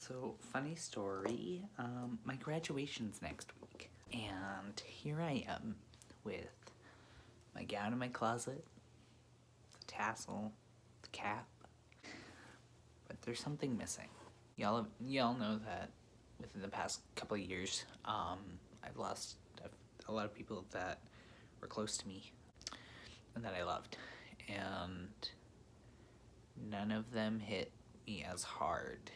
So, funny story, my graduation's next week, and here I am with my gown in my closet, the tassel, the cap, but there's something missing. Y'all know that within the past couple of years, I've lost a lot of people that were close to me and that I loved, and none of them hit me as hard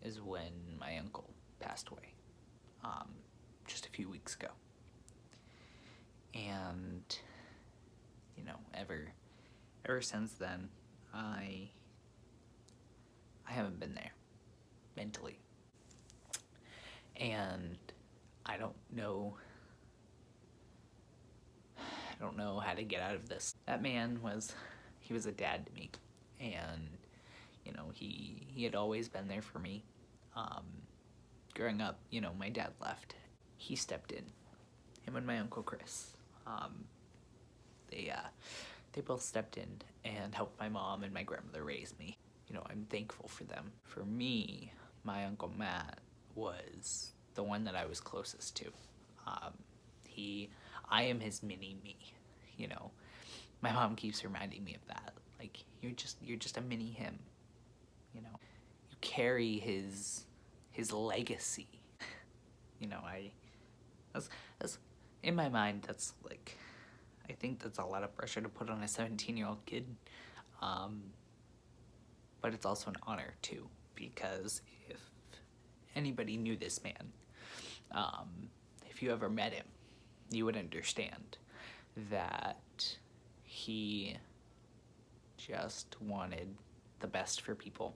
is when my uncle passed away, just a few weeks ago. And, ever since then, I haven't been there mentally. And I don't know how to get out of this. That man he was a dad to me, and he had always been there for me. Growing up, my dad left. He stepped in. Him and my Uncle Chris. They both stepped in and helped my mom and my grandmother raise me. I'm thankful for them. For me, my Uncle Matt was the one that I was closest to. I am his mini me. My mom keeps reminding me of that. Like, you're just a mini him. You carry his legacy. That's in my mind. That's like, I think that's a lot of pressure to put on a 17-year-old kid. But it's also an honor too, because if anybody knew this man, if you ever met him, you would understand that he just wanted the best for people.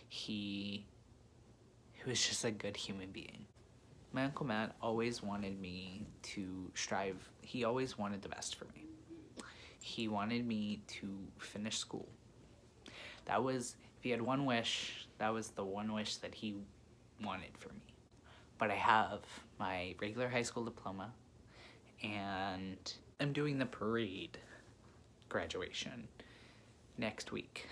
He was just a good human being. My Uncle Matt always wanted me to strive. He always wanted the best for me. He wanted me to finish school. That was, if he had one wish, that was the one wish that he wanted for me. But I have my regular high school diploma, and I'm doing the parade graduation next week.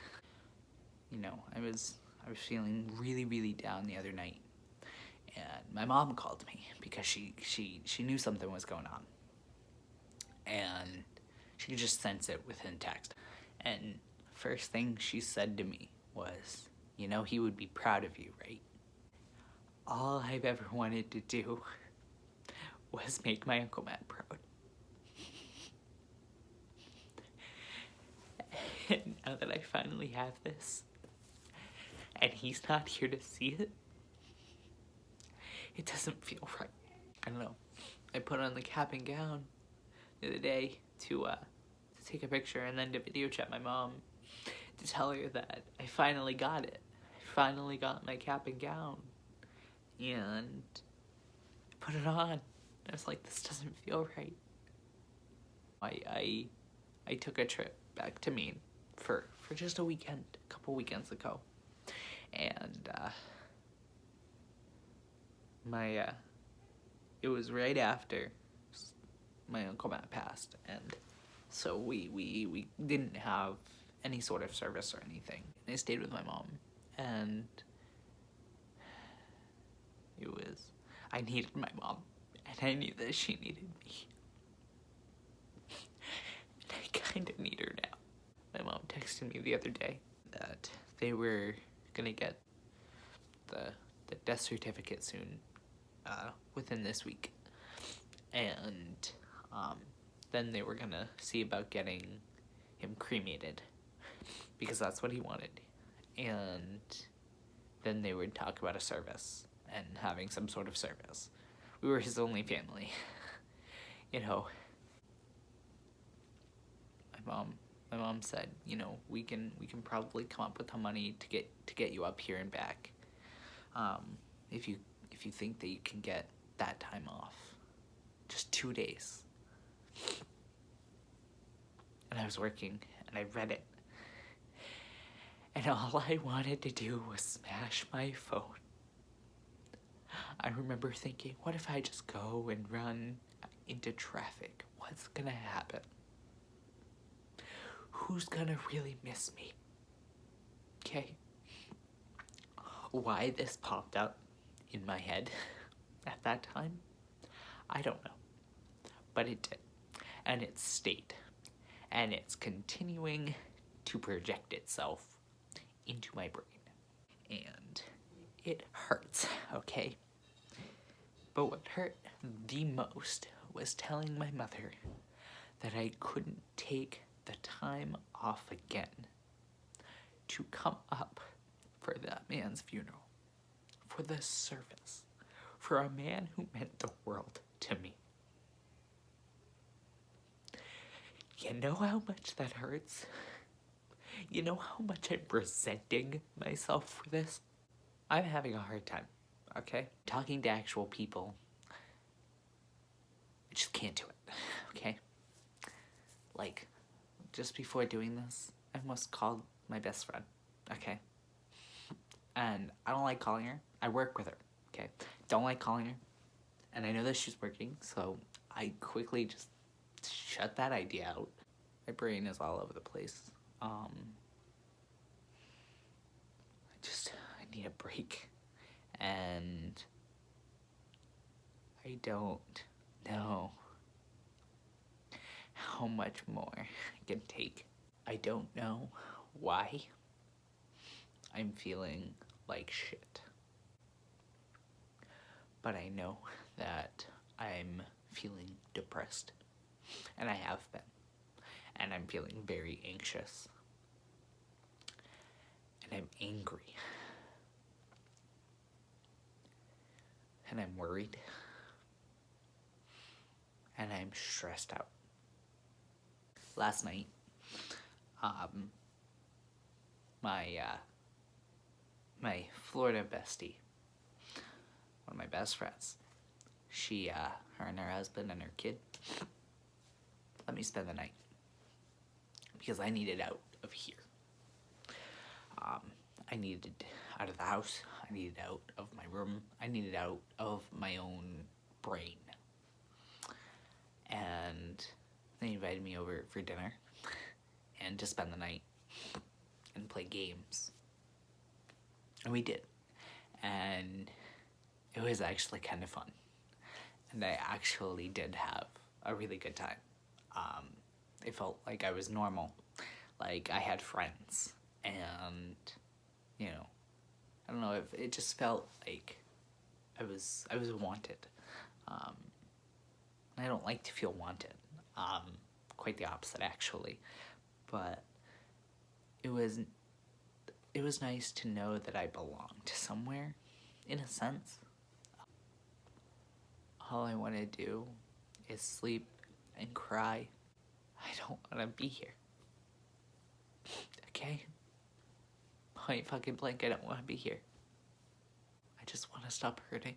I was feeling really, really down the other night, and my mom called me because she knew something was going on, and she could just sense it within text. And first thing she said to me was, he would be proud of you, right? All I've ever wanted to do was make my Uncle Matt proud. And now that I finally have this, and he's not here to see it, it doesn't feel right. I don't know. I put on the cap and gown the other day to take a picture and then to video chat my mom to tell her that I finally got it. I finally got my cap and gown. And I put it on. I was like, this doesn't feel right. I took a trip back to Maine for just a couple weekends ago. And it was right after my Uncle Matt passed, and so we didn't have any sort of service or anything. I stayed with my mom, and I needed my mom, and I knew that she needed me. And I kind of need her now. My mom texted me the other day that they were gonna get the death certificate soon, within this week, and then they were gonna see about getting him cremated, because that's what he wanted, and then they would talk about a service and having some sort of service. We were his only family. My mom said, we can probably come up with the money to get you up here and back, if you think that you can get that time off, just 2 days. And I was working, and I read it, and all I wanted to do was smash my phone. I remember thinking, what if I just go and run into traffic? What's gonna happen? Who's gonna really miss me? Okay? Why this popped up in my head at that time, I don't know. But it did. And it stayed. And it's continuing to project itself into my brain. And it hurts, okay? But what hurt the most was telling my mother that I couldn't take the time off again to come up for that man's funeral, for the service, for a man who meant the world to me. You know how much that hurts? You know how much I'm resenting myself for this? I'm having a hard time, okay? Talking to actual people, I just can't do it, okay? Like, just before doing this, I almost called my best friend, okay? And I don't like calling her. I work with her, okay? Don't like calling her. And I know that she's working, so I quickly just shut that idea out. My brain is all over the place. I need a break. And I don't know how much more I can take. I don't know why I'm feeling like shit. But I know that I'm feeling depressed. And I have been. And I'm feeling very anxious. And I'm angry. And I'm worried. And I'm stressed out. Last night, my Florida bestie, one of my best friends, her and her husband and her kid, let me spend the night. Because I needed out of here. I needed out of the house. I needed out of my room. I needed out of my own brain. And they invited me over for dinner and to spend the night and play games. And we did. And it was actually kind of fun. And I actually did have a really good time. It felt like I was normal. Like I had friends. And, you know, I don't know, if it just felt like I was wanted. I don't like to feel wanted. Quite the opposite, actually. But it was nice to know that I belonged somewhere, in a sense. All I want to do is sleep and cry. I don't want to be here. Okay? Point fucking blank, I don't want to be here. I just want to stop hurting.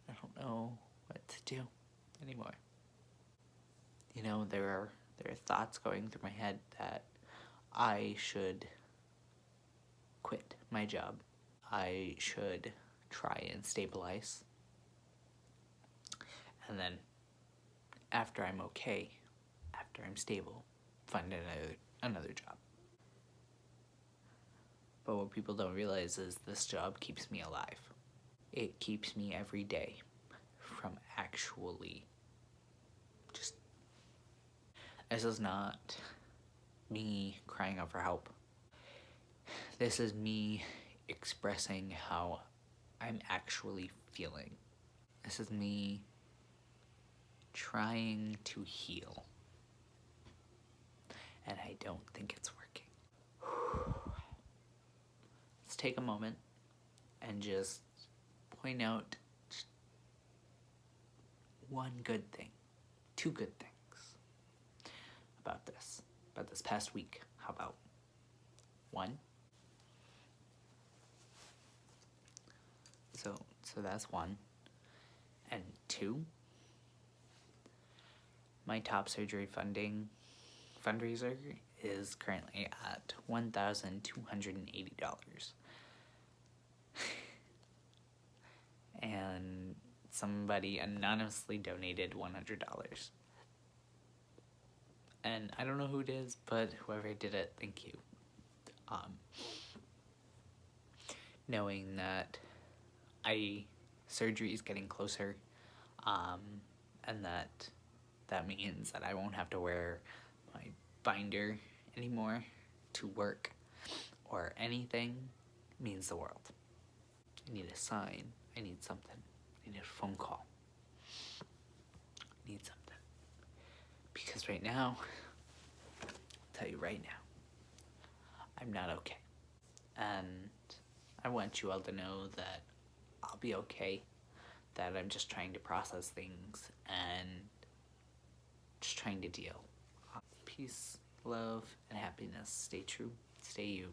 I don't know what to do anymore. You know, there are thoughts going through my head that I should quit my job. I should try and stabilize. And then after I'm okay, after I'm stable, find another job. But what people don't realize is this job keeps me alive. It keeps me every day from actually just... This is not me crying out for help. This is me expressing how I'm actually feeling. This is me trying to heal. And I don't think it's working. Let's take a moment and just point out one good thing, two good things about this past week. How about one? So that's one. And two, my top surgery fundraiser is currently at $1,280. And somebody anonymously donated $100. And I don't know who it is, but whoever did it, thank you. knowing that surgery is getting closer, um, and that means that I won't have to wear my binder anymore to work or anything means the world. I need a sign. I need something. I need a phone call. I need something. Because right now, I'll tell you right now, I'm not okay. And I want you all to know that I'll be okay, that I'm just trying to process things and just trying to deal. Peace, love, and happiness. Stay true. Stay you.